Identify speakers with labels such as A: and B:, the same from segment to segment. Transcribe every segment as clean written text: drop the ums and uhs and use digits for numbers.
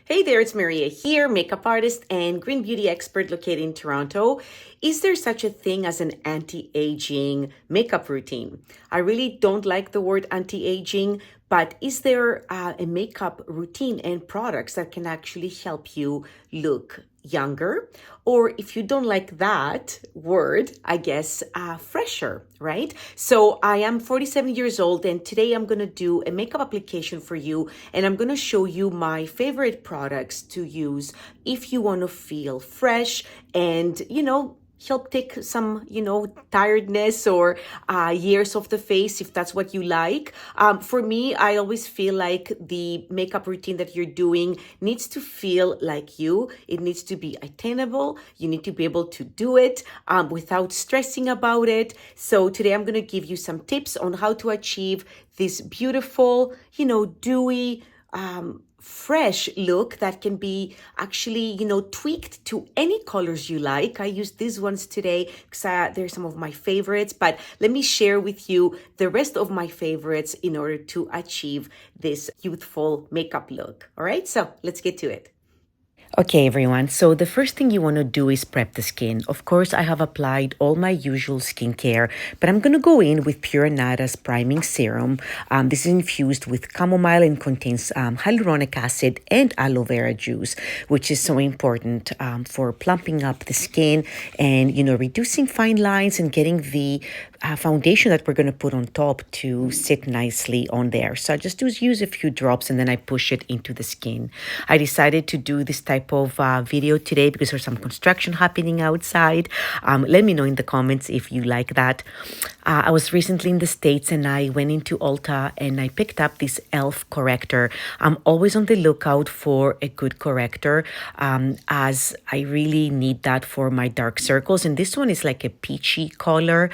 A: Hey there, it's Maria here, makeup artist and green beauty expert located in Toronto. Is there such a thing as an anti-aging makeup routine? I really don't like the word anti-aging, but is there a makeup routine and products that can actually help you look younger? Or if you don't like that word, I guess fresher, right? So I am 47 years old and today I'm going to do a makeup application for you and I'm going to show you my favorite products to use if you want to feel fresh and, help take some, tiredness or years off the face if that's what you like. For me, I always feel like the makeup routine that you're doing needs to feel like you. It needs to be attainable. You need to be able to do it without stressing about it. So today I'm going to give you some tips on how to achieve this beautiful, dewy, fresh look that can be actually, tweaked to any colors you like. I use these ones today because they're some of my favorites, but let me share with you the rest of my favorites in order to achieve this youthful makeup look. All right, so let's get to it. Okay, everyone. So the first thing you want to do is prep the skin. Of course, I have applied all my usual skincare, but I'm going to go in with Pure Nada's priming serum. This is infused with chamomile and contains hyaluronic acid and aloe vera juice, which is so important for plumping up the skin and, reducing fine lines and getting the foundation that we're going to put on top to sit nicely on there. So I just use a few drops and then I push it into the skin. I decided to do this type of video today because there's some construction happening outside. Let me know in the comments if you like that. I was recently in the States and I went into Ulta and I picked up this e.l.f. corrector. I'm always on the lookout for a good corrector as I really need that for my dark circles. And this one is like a peachy color.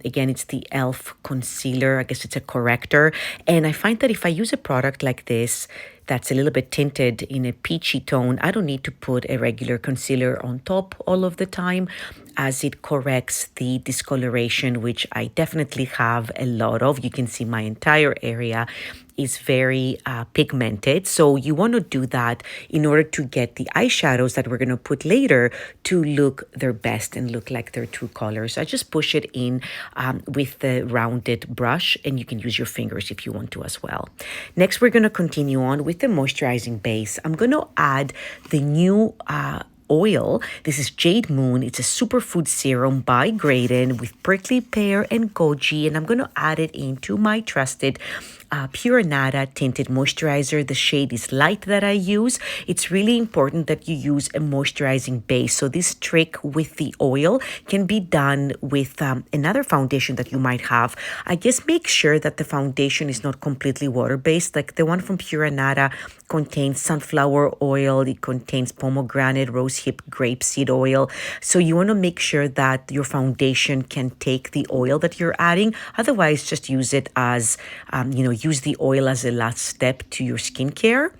A: Again, it's the e.l.f. concealer. I guess it's a corrector. And I find that if I use a product like this, that's a little bit tinted in a peachy tone, I don't need to put a regular concealer on top all of the time as it corrects the discoloration, which I definitely have a lot of. You can see my entire area is very pigmented. So you want to do that in order to get the eyeshadows that we're going to put later to look their best and look like their true colors. I just push it in with the rounded brush, and you can use your fingers if you want to as well. Next, we're going to continue on with the moisturizing base. I'm going to add the new oil. This is Jade Moon. It's a superfood serum by Graydon with prickly pear and goji, and I'm going to add it into my trusted Pure Nada tinted moisturizer. The shade is light that I use. It's really important that you use a moisturizing base. So this trick with the oil can be done with another foundation that you might have. I guess make sure that the foundation is not completely water-based. Like the one from Pure Nada contains sunflower oil. It contains pomegranate, rosehip, grapeseed oil. So you want to make sure that your foundation can take the oil that you're adding. Otherwise, just use it as, use the oil as a last step to your skincare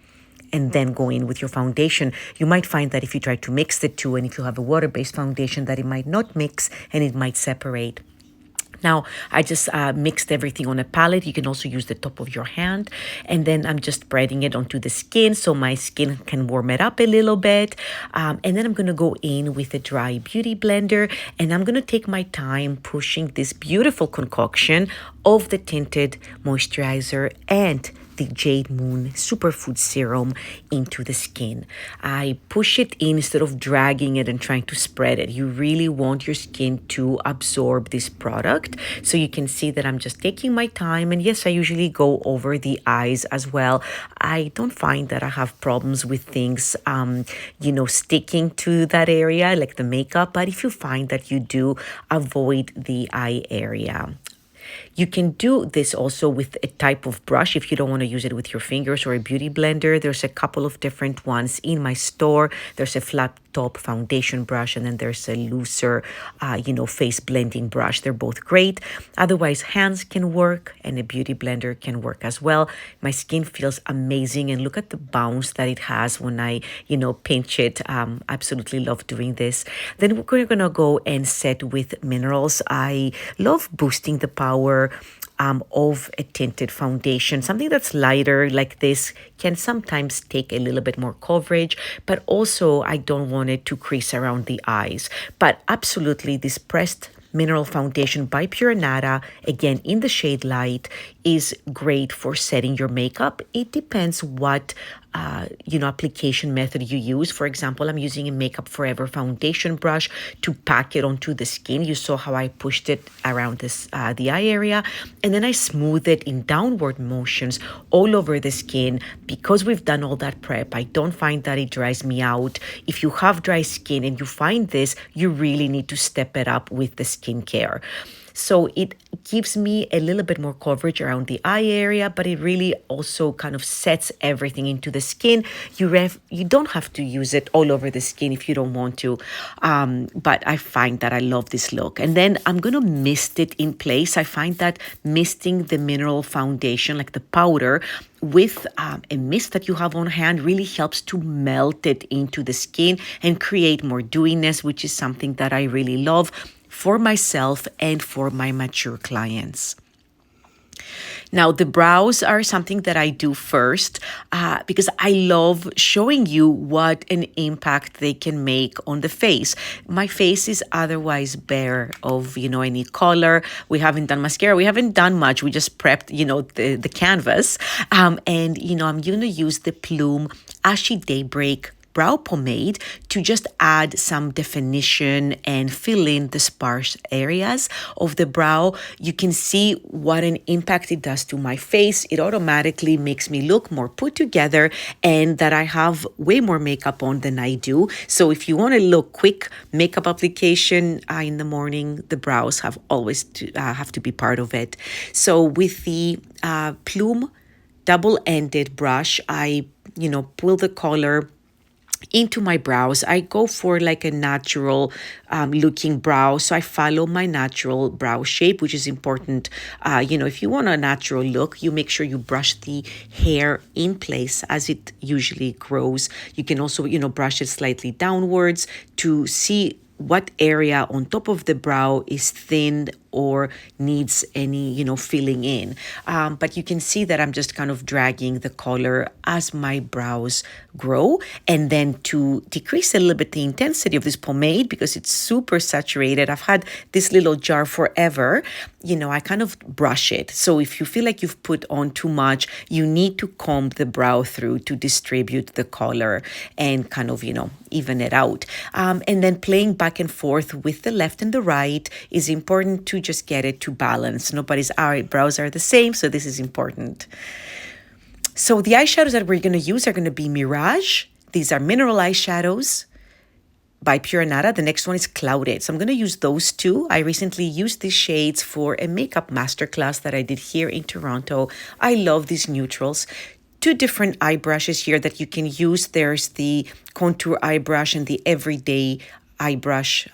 A: and then go in with your foundation. You might find that if you try to mix the two and if you have a water-based foundation that it might not mix and it might separate. Now, I just mixed everything on a palette. You can also use the top of your hand. And then I'm just spreading it onto the skin so my skin can warm it up a little bit. And then I'm going to go in with a dry beauty blender. And I'm going to take my time pushing this beautiful concoction of the tinted moisturizer and the Jade Moon Superfood Serum into the skin. I push it in instead of dragging it and trying to spread it. You really want your skin to absorb this product. So you can see that I'm just taking my time. And yes, I usually go over the eyes as well. I don't find that I have problems with things, sticking to that area like the makeup. But if you find that you do, avoid the eye area. You can do this also with a type of brush if you don't want to use it with your fingers or a beauty blender. There's a couple of different ones in my store. There's a flat top foundation brush and then there's a looser, face blending brush. They're both great. Otherwise, hands can work and a beauty blender can work as well. My skin feels amazing and look at the bounce that it has when I, pinch it. Absolutely love doing this. Then we're going to go and set with minerals. I love boosting the power of a tinted foundation. Something that's lighter like this can sometimes take a little bit more coverage, but also I don't want it to crease around the eyes. But absolutely, this pressed mineral foundation by Pure Nata, again in the shade light, is great for setting your makeup. It depends what application method you use. For example, I'm using a Makeup Forever foundation brush to pack it onto the skin. You saw how I pushed it around the eye area, and then I smooth it in downward motions all over the skin. Because we've done all that prep, I don't find that it dries me out. If you have dry skin and you find this, you really need to step it up with the skincare. So it gives me a little bit more coverage around the eye area, but it really also kind of sets everything into the skin. You don't have to use it all over the skin if you don't want to, but I find that I love this look. And then I'm going to mist it in place. I find that misting the mineral foundation, like the powder, with a mist that you have on hand really helps to melt it into the skin and create more dewiness, which is something that I really love for myself and for my mature clients. Now, the brows are something that I do first because I love showing you what an impact they can make on the face. My face is otherwise bare of, any color. We haven't done mascara. We haven't done much. We just prepped, the canvas. And, I'm going to use the Plume Ashy Daybreak brow pomade to just add some definition and fill in the sparse areas of the brow. You can see what an impact it does to my face. It automatically makes me look more put together and that I have way more makeup on than I do. So if you want to look quick makeup application in the morning, the brows have always have to be part of it. So with the Plume double-ended brush, I pull the color into my brows. I go for like a natural looking brow. So I follow my natural brow shape, which is important. If you want a natural look, you make sure you brush the hair in place as it usually grows. You can also, brush it slightly downwards to see what area on top of the brow is thin or needs any, filling in. But you can see that I'm just kind of dragging the color as my brows grow. And then to decrease a little bit the intensity of this pomade, because it's super saturated, I've had this little jar forever, I kind of brush it. So if you feel like you've put on too much, you need to comb the brow through to distribute the color and kind of, even it out. And then playing back and forth with the left and the right is important to just get it to balance. Nobody's eyebrows are the same, so this is important. So the eyeshadows that we're going to use are going to be Mirage. These are mineral eyeshadows by Pure Nata. The next one is Clouded. So I'm going to use those two. I recently used these shades for a makeup masterclass that I did here in Toronto. I love these neutrals. Two different eye brushes here that you can use. There's the contour eye brush and the everyday eye brush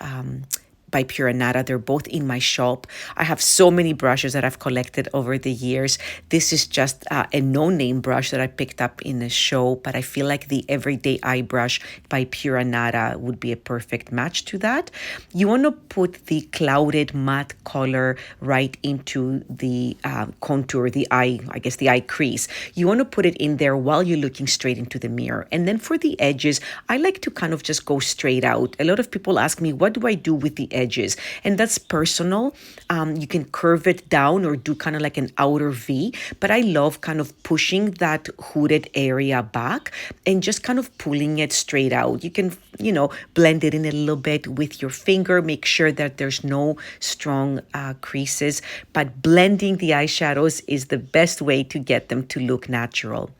A: by Pure Nata. They're both in my shop. I have so many brushes that I've collected over the years. This is just a no-name brush that I picked up in a show, but I feel like the everyday eye brush by Pure Nata would be a perfect match to that. You want to put the clouded matte color right into the contour, the eye, the eye crease. You want to put it in there while you're looking straight into the mirror. And then for the edges, I like to kind of just go straight out. A lot of people ask me, what do I do with the edges? And that's personal. You can curve it down or do kind of like an outer V, but I love kind of pushing that hooded area back and just kind of pulling it straight out. You can, blend it in a little bit with your finger, make sure that there's no strong creases, but blending the eyeshadows is the best way to get them to look natural.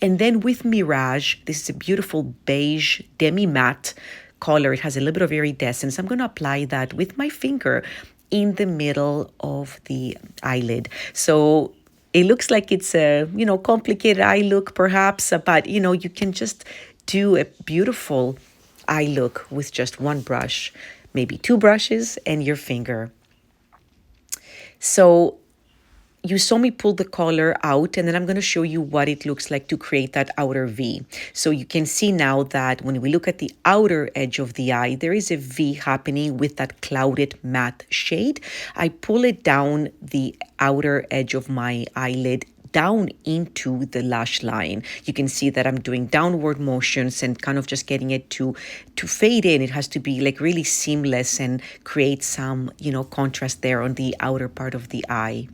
A: And then with Mirage, this is a beautiful beige demi-matte color. It has a little bit of iridescence. I'm going to apply that with my finger in the middle of the eyelid. So it looks like it's a, complicated eye look perhaps, but, you can just do a beautiful eye look with just one brush, maybe two brushes and your finger. So you saw me pull the color out, and then I'm going to show you what it looks like to create that outer V. So you can see now that when we look at the outer edge of the eye, there is a V happening with that clouded matte shade. I pull it down the outer edge of my eyelid down into the lash line. You can see that I'm doing downward motions and kind of just getting it to fade in. It has to be like really seamless and create some, contrast there on the outer part of the eye.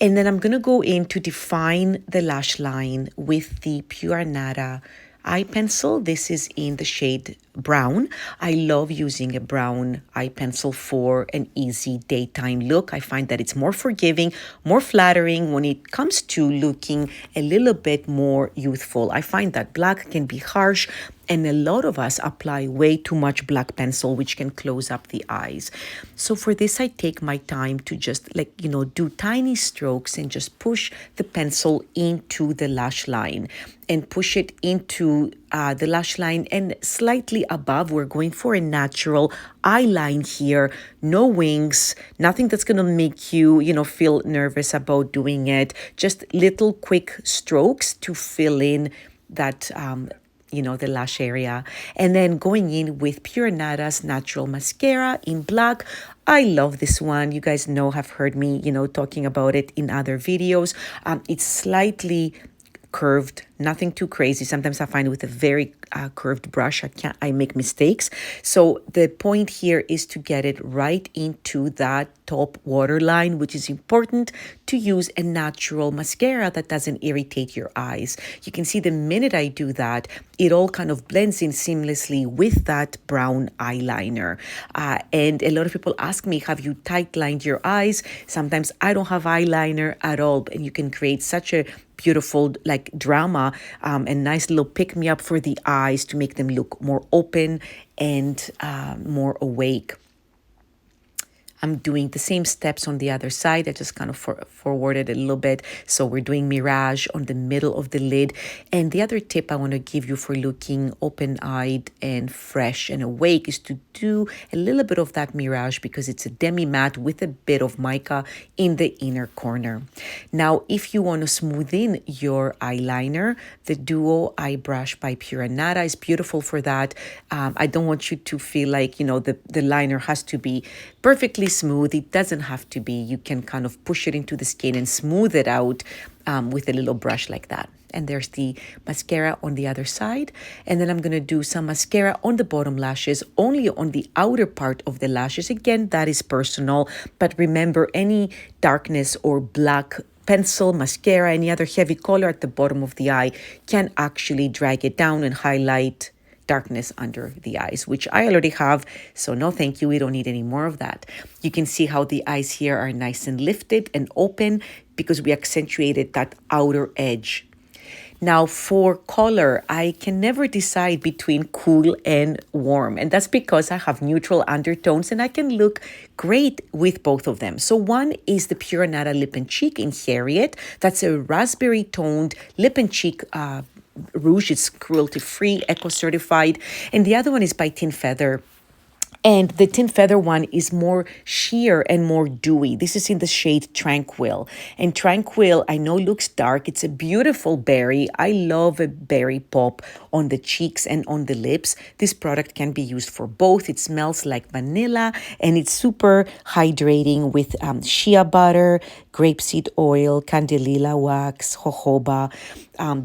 A: And then I'm going to go in to define the lash line with the Pure Nada eye pencil. This is in the shade brown. I love using a brown eye pencil for an easy daytime look. I find that it's more forgiving, more flattering when it comes to looking a little bit more youthful. I find that black can be harsh, and a lot of us apply way too much black pencil, which can close up the eyes. So for this, I take my time to just do tiny strokes and just push the pencil into the lash line and push it into the lash line and slightly above. We're going for a natural eye line here, no wings, nothing that's going to make you, feel nervous about doing it. Just little quick strokes to fill in that the lash area. And then going in with Pure Nada's natural mascara in black. I love this one. You guys have heard me, talking about it in other videos. It's slightly curved, nothing too crazy. Sometimes I find with a very curved brush, I make mistakes. So the point here is to get it right into that top waterline, which is important to use a natural mascara that doesn't irritate your eyes. You can see the minute I do that, it all kind of blends in seamlessly with that brown eyeliner. And a lot of people ask me, have you tight lined your eyes? Sometimes I don't have eyeliner at all, and you can create such a beautiful drama and nice little pick-me-up for the eyes to make them look more open and more awake. I'm doing the same steps on the other side. I just kind of forwarded a little bit. So we're doing mirage on the middle of the lid. And the other tip I want to give you for looking open-eyed and fresh and awake is to do a little bit of that mirage because it's a demi-matte with a bit of mica in the inner corner. Now, if you want to smooth in your eyeliner, the Duo Eye Brush by Pure Nada is beautiful for that. I don't want you to feel like, the liner has to be perfectly smooth. It doesn't have to be. You can kind of push it into the skin and smooth it out with a little brush like that. And there's the mascara on the other side. And then I'm going to do some mascara on the bottom lashes, only on the outer part of the lashes. Again, that is personal. But remember, any darkness or black pencil, mascara, any other heavy color at the bottom of the eye can actually drag it down and highlight darkness under the eyes, which I already have. So no, thank you. We don't need any more of that. You can see how the eyes here are nice and lifted and open because we accentuated that outer edge. Now for color, I can never decide between cool and warm. And that's because I have neutral undertones and I can look great with both of them. So one is the Pure Nada Lip and Cheek in Harriet. That's a raspberry toned lip and cheek rouge. It's cruelty-free, eco-certified. And the other one is by Tin Feather. And the Tin Feather one is more sheer and more dewy. This is in the shade Tranquil. And Tranquil, I know looks dark. It's a beautiful berry. I love a berry pop on the cheeks and on the lips. This product can be used for both. It smells like vanilla and it's super hydrating with shea butter, grapeseed oil, candelilla wax, jojoba.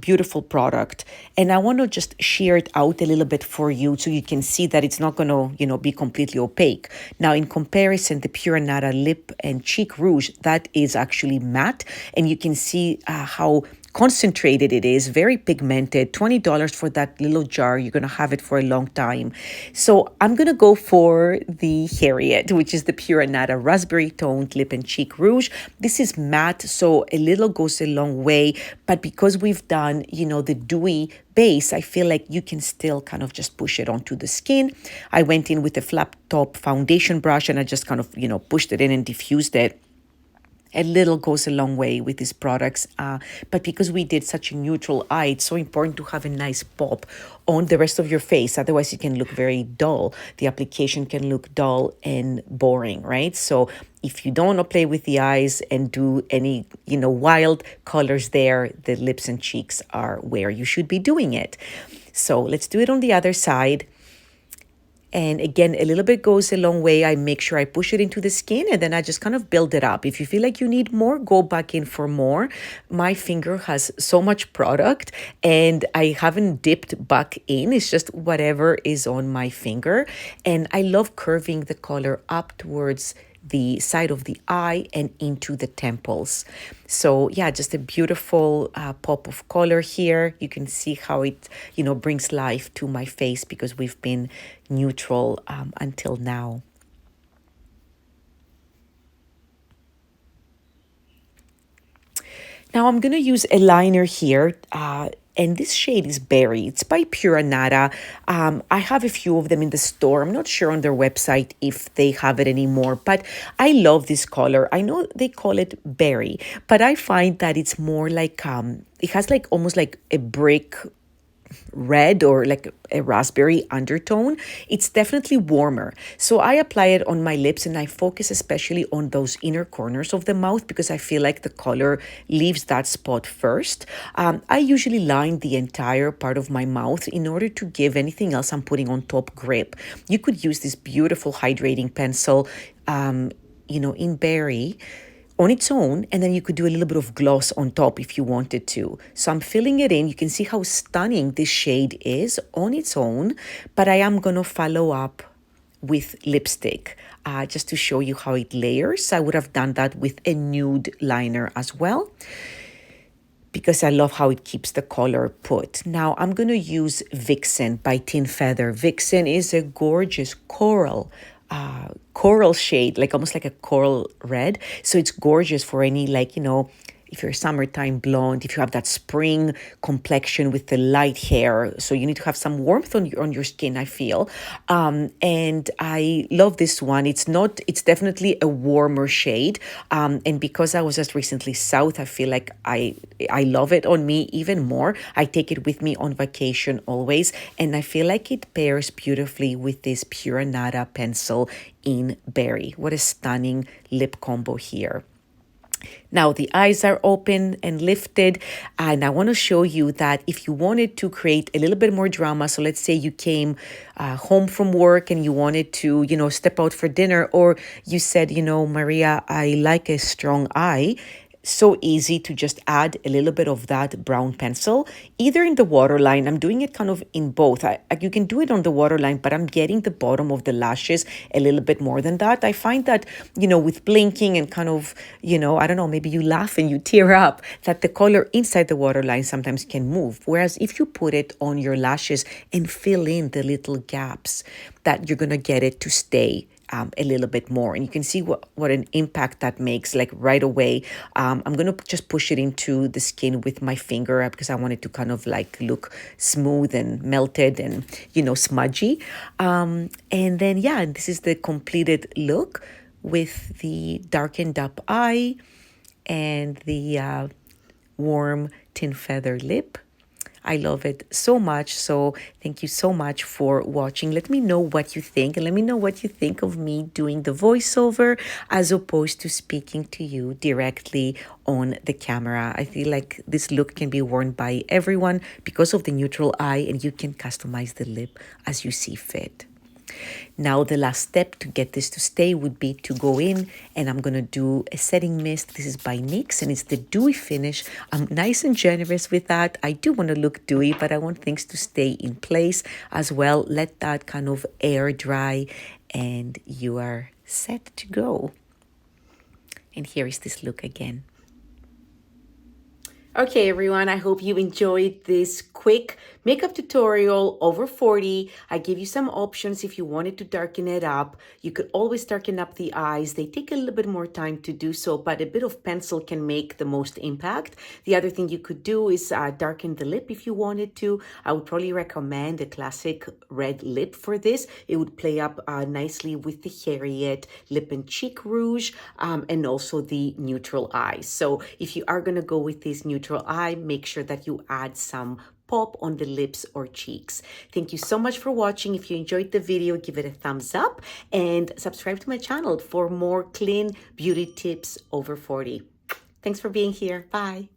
A: Beautiful product. And I want to just sheer it out a little bit for you so you can see that it's not going to, be completely opaque. Now, in comparison, the Pure Nada Lip and Cheek Rouge, that is actually matte. And you can see how concentrated it is, very pigmented. $20 for that little jar. You're going to have it for a long time. So I'm going to go for the Harriet, which is the Pure Nada Raspberry Toned Lip and Cheek Rouge. This is matte, so a little goes a long way. But because we've done, the dewy base, I feel like you can still kind of just push it onto the skin. I went in with a flat top foundation brush and I just kind of, pushed it in and diffused it. A little goes a long way with these products. But because we did such a neutral eye, it's so important to have a nice pop on the rest of your face. Otherwise, it can look very dull. The application can look dull and boring, right? So if you don't want to play with the eyes and do any, wild colors there, the lips and cheeks are where you should be doing it. So let's do it on the other side. And again, a little bit goes a long way. I make sure I push it into the skin and then I just kind of build it up. If you feel like you need more, go back in for more. My finger has so much product and I haven't dipped back in. It's just whatever is on my finger. And I love curving the color up towards the side of the eye and into the temples. So yeah, just a beautiful pop of color here. You can see how it, brings life to my face because we've been neutral until now. Now I'm going to use a liner here. And this shade is Berry. It's by Pura Nada. I have a few of them in the store. I'm not sure on their website if they have it anymore, but I love this color. I know they call it Berry, but I find that it's more like, it has like almost like a brick red or like a raspberry undertone. It's definitely warmer. So I apply it on my lips and I focus especially on those inner corners of the mouth because I feel like the color leaves that spot first. I usually line the entire part of my mouth in order to give anything else I'm putting on top grip. You could use this beautiful hydrating pencil, in Berry on its own, and then you could do a little bit of gloss on top if you wanted to. So I'm filling it in. You can see how stunning this shade is on its own, but I am going to follow up with lipstick just to show you how it layers. I would have done that with a nude liner as well because I love how it keeps the color put. Now I'm going to use Vixen by Tin Feather. Vixen is a gorgeous coral shade, like almost like a coral red. So it's gorgeous for any, if you're a summertime blonde, if you have that spring complexion with the light hair. So you need to have some warmth on your skin, I feel. And I love this one. It's definitely a warmer shade. And because I was just recently south, I feel like I love it on me even more. I take it with me on vacation always. And I feel like it pairs beautifully with this Pura Nada pencil in Berry. What a stunning lip combo here. Now the eyes are open and lifted, and I want to show you that if you wanted to create a little bit more drama, so let's say you came home from work and you wanted to, step out for dinner, or you said, Maria, I like a strong eye. So easy to just add a little bit of that brown pencil, either in the waterline. I'm doing it kind of in both. You can do it on the waterline, but I'm getting the bottom of the lashes a little bit more than that. I find that, with blinking and kind of, I don't know, maybe you laugh and you tear up, that the color inside the waterline sometimes can move. Whereas if you put it on your lashes and fill in the little gaps, that you're going to get it to stay a little bit more. And you can see what an impact that makes, like right away. I'm going to just push it into the skin with my finger because I want it to kind of like look smooth and melted and, smudgy. And then, this is the completed look with the darkened up eye and the warm Tin Feather lip. I love it so much. So thank you so much for watching. Let me know what you think, and let me know what you think of me doing the voiceover as opposed to speaking to you directly on the camera. I feel like this look can be worn by everyone because of the neutral eye, and you can customize the lip as you see fit. Now the last step to get this to stay would be to go in, and I'm going to do a setting mist. This is by NYX and it's the dewy finish. I'm nice and generous with that. I do want to look dewy, but I want things to stay in place as well. Let that kind of air dry and you are set to go. And here is this look again. Okay, everyone, I hope you enjoyed this quick makeup tutorial over 40. I gave you some options if you wanted to darken it up. You could always darken up the eyes. They take a little bit more time to do so, but a bit of pencil can make the most impact. The other thing you could do is darken the lip if you wanted to. I would probably recommend a classic red lip for this. It would play up nicely with the Harriet lip and cheek rouge and also the neutral eyes. So if you are going to go with this neutral eye, make sure that you add some pop on the lips or cheeks. Thank you so much for watching. If you enjoyed the video, give it a thumbs up and subscribe to my channel for more clean beauty tips over 40. Thanks for being here. Bye.